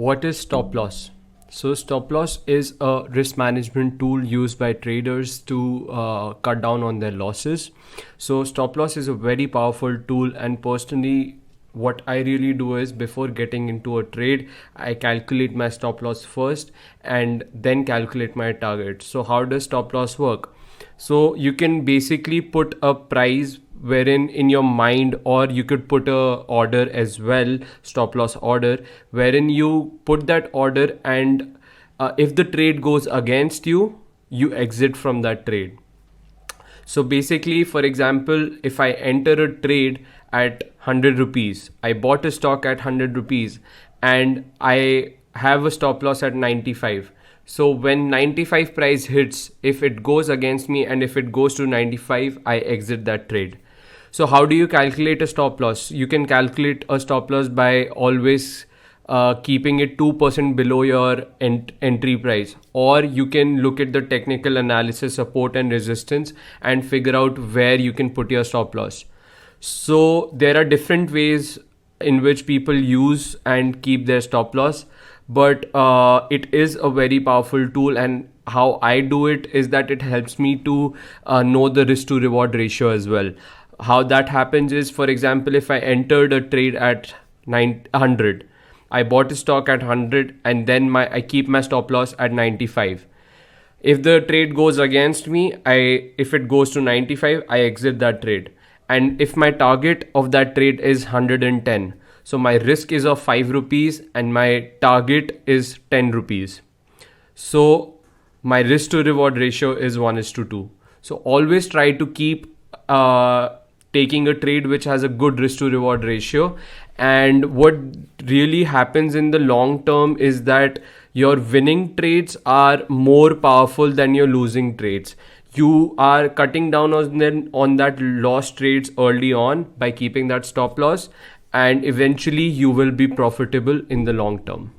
What is stop loss? So stop loss is a risk management tool used by traders to cut down on their losses. So stop loss is a very powerful tool, and personally what I really do is, before getting into a trade, I calculate my stop loss first and then calculate my target. So how does stop loss work? So you can basically put a price wherein in your mind, or you could put a order as well, stop loss order, wherein you put that order, and if the trade goes against you, you exit from that trade. So basically, for example, if I enter a trade at 100 rupees, I bought a stock at 100 rupees and I have a stop loss at 95. So when 95 price hits, if it goes against me and if it goes to 95, I exit that trade. So how do you calculate a stop loss? You can calculate a stop loss by always keeping it 2% below your entry price, or you can look at the technical analysis, support and resistance, and figure out where you can put your stop loss. So there are different ways in which people use and keep their stop loss, but it is a very powerful tool, and how I do it is that it helps me to know the risk to reward ratio as well. How that happens is, for example, if I entered a trade at 900, I bought a stock at 100, and then I keep my stop loss at 95. If the trade goes against me, if it goes to 95, I exit that trade. And if my target of that trade is 110, so my risk is of 5 rupees and my target is 10 rupees. So my risk to reward ratio is 1:2. So always try to keep taking a trade which has a good risk to reward ratio. And what really happens in the long term is that your winning trades are more powerful than your losing trades. You are cutting down on that lost trades early on by keeping that stop loss, and eventually you will be profitable in the long term.